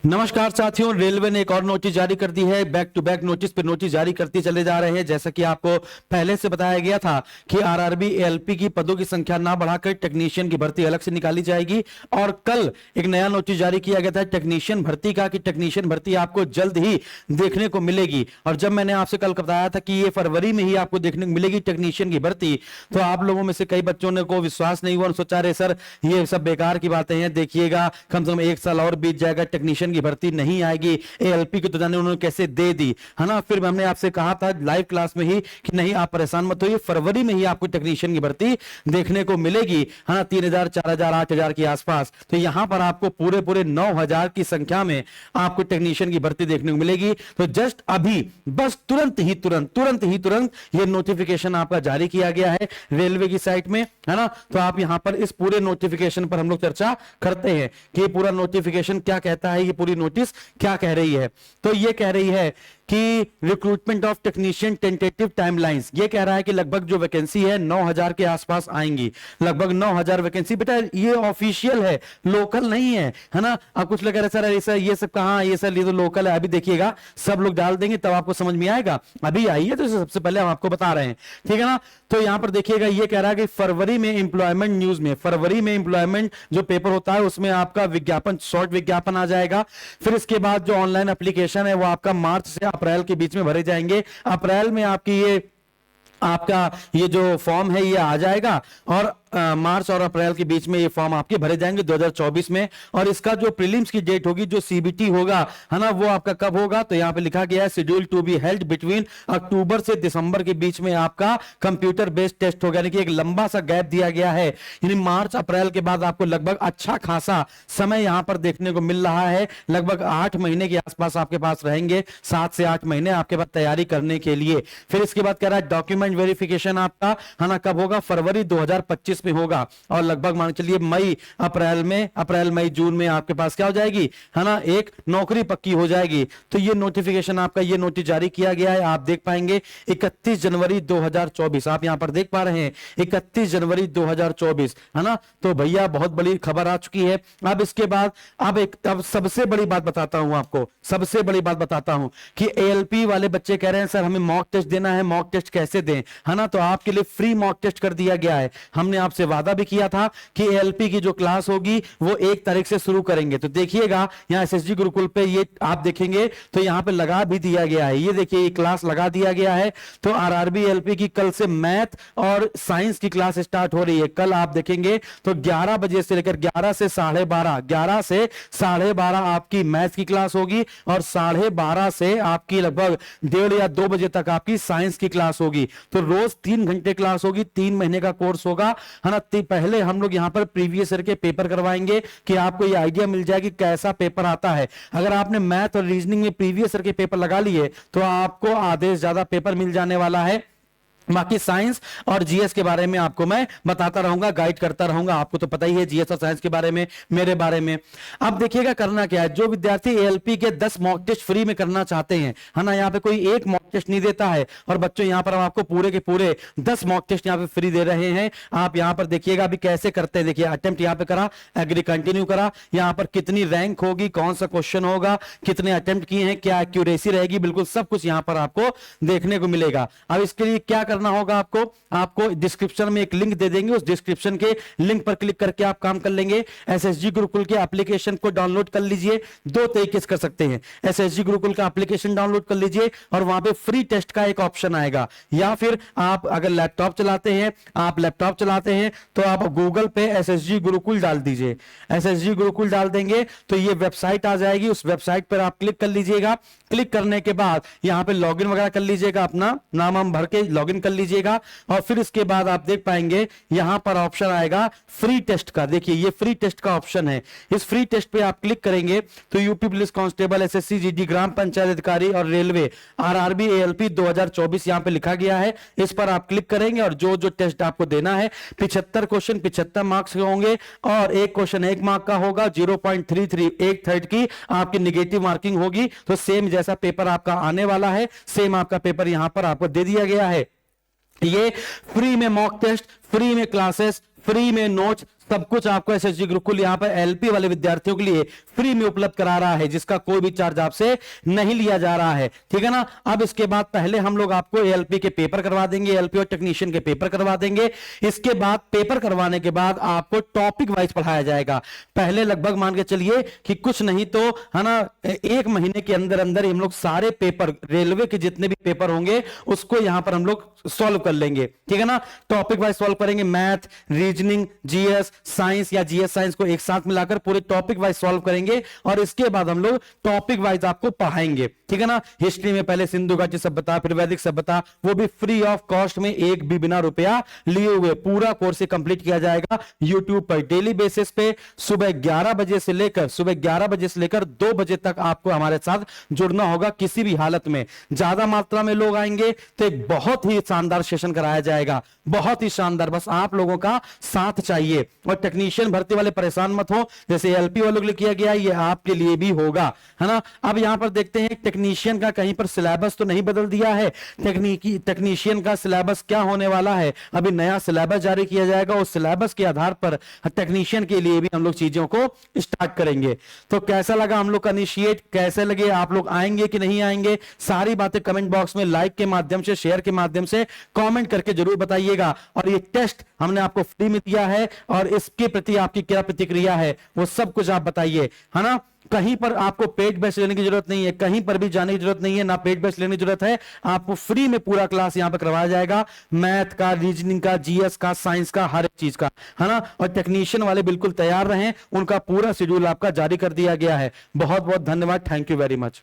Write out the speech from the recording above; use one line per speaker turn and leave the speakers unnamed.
नमस्कार साथियों, रेलवे ने एक और नोटिस जारी कर दी है। बैक टू बैक नोटिस पे नोटिस जारी करते चले जा रहे हैं। जैसा कि आपको पहले से बताया गया था कि आरआरबी एएलपी की पदों की संख्या ना बढ़ाकर टेक्नीशियन की भर्ती अलग से निकाली जाएगी। और कल एक नया नोटिस जारी किया गया था टेक्नीशियन भर्ती का कि टेक्नीशियन भर्ती आपको जल्द ही देखने को मिलेगी। और जब मैंने आपसे कल बताया था कि ये फरवरी में ही आपको देखने को मिलेगी टेक्नीशियन की भर्ती, तो आप लोगों में से कई बच्चों ने को विश्वास नहीं हुआ, सोचा रहे सर ये सब बेकार की बातें हैं, देखिएगा कम से कम एक साल और बीत जाएगा, टेक्नीशियन की भर्ती नहीं आएगी। एएलपी की तो जाने उन्होंने कैसे दे दी है ना। फिर हमने आपसे कहा था लाइव क्लास में ही कि नहीं आप परेशान मत होइए, फरवरी में ही आपको टेक्नीशियन की भर्ती देखने को मिलेगी है ना, 3000 4000 8000 के आसपास। तो यहां पर आपको पूरे पूरे 9000 की संख्या में आपको टेक्नीशियन की भर्ती देखने को मिलेगी। तो जस्ट अभी बस तुरंत ये नोटिफिकेशन आपका जारी किया गया है रेलवे की साइट में, है ना। तो आप यहां पर इस पूरे नोटिफिकेशन पर हम लोग चर्चा करते हैं कि ये पूरा नोटिफिकेशन क्या कहता है, ये पूरी नोटिस क्या कह रही है। तो ये कह रही है कि recruitment of technician tentative timelines, ये कह रहा है कि लगभग जो वैकेंसी है 9000 के आसपास आएंगी, लगभग 9000 वैकेंसी। बेटा ये ऑफिशियल है, लोकल नहीं है ना। अब कुछ लोग कह रहे सर ऐसा ये सब कहां, ये सर ये तो लोकल है। अभी देखिएगा सब लोग डाल देंगे तब आपको समझ में आएगा, अभी आई है तो सबसे पहले हम आपको बता रहे हैं, ठीक है ना। तो यहां पर देखिएगा ये कह रहा है कि फरवरी में एम्प्लॉयमेंट न्यूज में, फरवरी में एम्प्लॉयमेंट जो पेपर होता है उसमें आपका विज्ञापन, शॉर्ट विज्ञापन आ जाएगा। फिर इसके बाद जो ऑनलाइन एप्लीकेशन है वो आपका मार्च से अप्रैल के बीच में भरे जाएंगे। अप्रैल में आपका ये जो फॉर्म है ये आ जाएगा और मार्च और अप्रैल के बीच में ये फॉर्म आपके भरे जाएंगे 2024 में। और इसका जो प्रीलिम्स की डेट होगी, जो सीबीटी होगा है ना, वो आपका कब होगा, तो यहां पे लिखा गया है schedule to be held between October से दिसंबर के बीच में आपका कंप्यूटर बेस्ड टेस्ट होगा। यानी कि एक लंबा सा गैप दिया गया है, यानी मार्च अप्रैल के बाद आपको लगभग अच्छा खासा समय यहां पर देखने को मिल रहा है। लगभग 8 महीने के आसपास आपके पास रहेंगे, 7 से 8 महीने आपके पास तैयारी करने के लिए। फिर इसके बाद कह रहा है डॉक्यूमेंट वेरिफिकेशन आपका है ना कब होगा, फरवरी 2025 में होगा। और लगभग मान चलिए मई अप्रैल मई जून में आपके पास क्या हो जाएगी है ना, एक नौकरी पक्की हो जाएगी। तो ये नोटिफिकेशन आपका, ये नोटिस जारी किया गया है, आप देख पाएंगे 31 जनवरी 2024, आप यहां पर देख पा रहे हैं 31 जनवरी 2024 है ना। तो भैया बहुत बड़ी खबर आ चुकी है। अब इसके बाद अब सबसे बड़ी बात बताता हूं आपको, सबसे बड़ी बात बताता हूं कि एएलपी वाले बच्चे कह रहे हैं सर हमें मॉक टेस्ट देना है, मॉक टेस्ट कैसे दें, है ना। तो आपके लिए फ्री मॉक टेस्ट कर दिया गया है। हमने आपसे वादा भी किया था कि एएलपी की जो क्लास होगी वो 1 तारीख से शुरू करेंगे। तो देखिएगा यहां एसएसजी गुरुकुल पे ये आप देखेंगे तो यहां पे लगा भी दिया गया है, ये देखिए ये क्लास लगा दिया गया है। तो आरआरबी एएलपी की कल से मैथ और साइंस की क्लास स्टार्ट हो रही है। कल आप देखेंगे तो 11 बजे से लेकर 11 से 12:30 आपकी मैथ की क्लास होगी और 12:30 से आपकी लगभग 1:30 या 2 बजे तक आपकी साइंस की क्लास होगी। तो रोज 3 घंटे क्लास होगी, 3 महीने का कोर्स होगा, है ना। पहले हम लोग यहां पर प्रीवियस ईयर के पेपर करवाएंगे कि आपको ये आइडिया मिल जाए कि कैसा पेपर आता है। अगर आपने मैथ और रीजनिंग में प्रीवियस ईयर के पेपर लगा लिए तो आपको आधे से ज्यादा पेपर मिल जाने वाला है। बाकी साइंस और जीएस के बारे में आपको मैं बताता रहूंगा, गाइड करता रहूंगा। आपको तो पता ही है जीएस और साइंस के बारे में, मेरे बारे में। अब देखिएगा करना क्या है, जो विद्यार्थी एएलपी के 10 मॉक टेस्ट फ्री में करना चाहते हैं, है ना, यहाँ पे कोई एक मॉक टेस्ट नहीं देता है। और बच्चों यहाँ पर हम आपको पूरे के पूरे 10 मॉक टेस्ट यहाँ पे फ्री दे रहे हैं। आप यहाँ पर देखिएगा अभी कैसे करते हैं। देखिए अटेम्प्ट यहाँ पे करा, एग्री कंटिन्यू करा, यहाँ पर कितनी रैंक होगी, कौन सा क्वेश्चन होगा, कितने अटेम्प्ट किए हैं, क्या एक्यूरेसी रहेगी, बिल्कुल सब कुछ यहाँ पर आपको देखने को मिलेगा। अब इसके लिए क्या करना होगा, आपको डिस्क्रिप्शन में एक लिंक दे देंगे, उस डिस्क्रिप्शन के लिंक पर क्लिक करके आप काम कर लेंगे। एसएसजी गुरुकुल के एप्लीकेशन को डाउनलोड कर लीजिए। 2 तरीके से कर सकते हैं, एसएसजी गुरुकुल का एप्लीकेशन डाउनलोड कर लीजिए और वहां पे फ्री टेस्ट का एक ऑप्शन आएगा। या फिर आप अगर लैपटॉप चलाते हैं तो आप गूगल पे एसएसजी गुरुकुल डाल दीजिए। एसएसजी गुरुकुल डाल देंगे तो ये वेबसाइट आ जाएगी, उस वेबसाइट पर आप क्लिक कर लीजिएगा। क्लिक करने के बाद यहां पे लॉगिन वगैरह कर लीजिएगा, अपना नाम हम भर के लॉगिन कर लीजिएगा। और फिर इसके बाद आप देख पाएंगे यहां पर ऑप्शन आएगा फ्री टेस्ट का। देखिए ये फ्री टेस्ट का ऑप्शन है। इस फ्री टेस्ट पे आप क्लिक करेंगे तो UP police constable, SSC GD, ग्राम पंचायत अधिकारी और रेलवे आरआरबी एएलपी 2024 यहां पे लिखा गया है। इस पर आप क्लिक करेंगे और जो जो टेस्ट आपको देना है 75 क्वेश्चन 75 मार्क्स के होंगे और एक क्वेश्चन 1 मार्क का होगा। 0.33 1/3 की आपकी निगेटिव मार्किंग होगी। तो सेम जैसा पेपर आपका आने वाला है, सेम आपका पेपर यहां पर आपको दे दिया गया है। ये फ्री में मॉक टेस्ट, फ्री में क्लासेस, फ्री में नोट्स, सब कुछ आपको एसएसजी गुरुकुल यहाँ पर एलपी वाले विद्यार्थियों के लिए फ्री में उपलब्ध करा रहा है, जिसका कोई भी चार्ज आपसे नहीं लिया जा रहा है, ठीक है ना। अब इसके बाद पहले हम लोग आपको एलपी के पेपर करवा देंगे, एलपी और टेक्नीशियन के पेपर करवा देंगे। इसके बाद पेपर करवाने के बाद आपको टॉपिक वाइज पढ़ाया जाएगा। पहले लगभग मान के चलिए कि कुछ नहीं तो है ना 1 महीने के अंदर अंदर हम लोग सारे पेपर, रेलवे के जितने भी पेपर होंगे उसको यहां पर हम लोग सॉल्व कर लेंगे, ठीक है ना। टॉपिक वाइज सॉल्व करेंगे, मैथ, रीजनिंग, जीएस साइंस या जीएस साइंस को एक साथ मिलाकर पूरे टॉपिक वाइज सॉल्व करेंगे और इसके बाद हम लोग टॉपिक वाइज आपको पढ़ाएंगे, ठीक है ना। हिस्ट्री में पहले सिंधु घाटी सभ्यता, फिर वैदिक सभ्यता, वो भी फ्री ऑफ कॉस्ट में, एक भी बिना रुपया लिए हुए पूरा कोर्स कंप्लीट किया जाएगा यूट्यूब पर डेली बेसिस पे। सुबह 11 बजे से लेकर 2 बजे तक आपको हमारे साथ जुड़ना होगा। किसी भी हालत में ज्यादा मात्रा में लोग आएंगे तो एक बहुत ही शानदार सेशन कराया जाएगा, बहुत ही शानदार। बस आप लोगों का साथ चाहिए। और टेक्नीशियन भर्ती वाले परेशान मत हो, जैसे एलपी वालों के लिए किया गया ये आपके लिए भी होगा, है ना। अब यहां पर देखते हैं टेक्नीशियन का कहीं पर सिलेबस तो नहीं बदल दिया है। टेक्नीशियन का सिलेबस क्या होने वाला है, अभी नया सिलेबस जारी किया जाएगा, उस सिलेबस के आधार पर टेक्नीशियन के लिए भी हम लोग चीजों को स्टार्ट करेंगे। तो कैसा लगा हम लोग का इनिशिएट, कैसे लगे, आप लोग आएंगे कि नहीं आएंगे, सारी बातें कमेंट बॉक्स में लाइक के माध्यम से, शेयर के माध्यम से कमेंट करके जरूर बताइएगा। और ये टेस्ट हमने आपको फ्री में दिया है और इसके प्रति आपकी क्या प्रतिक्रिया है वो सब कुछ आप बताइए, है ना। कहीं पर आपको पेड बेस्ट लेने की जरूरत नहीं है, कहीं पर भी जाने की जरूरत नहीं है, ना पेड बेस्ट लेने की जरूरत है। आपको फ्री में पूरा क्लास यहां पर करवाया जाएगा, मैथ का, रीजनिंग का, जीएस का, साइंस का, हर एक चीज का, है ना। और टेक्नीशियन वाले बिल्कुल तैयार रहें, उनका पूरा शेड्यूल आपका जारी कर दिया गया है। बहुत बहुत धन्यवाद, थैंक यू वेरी मच।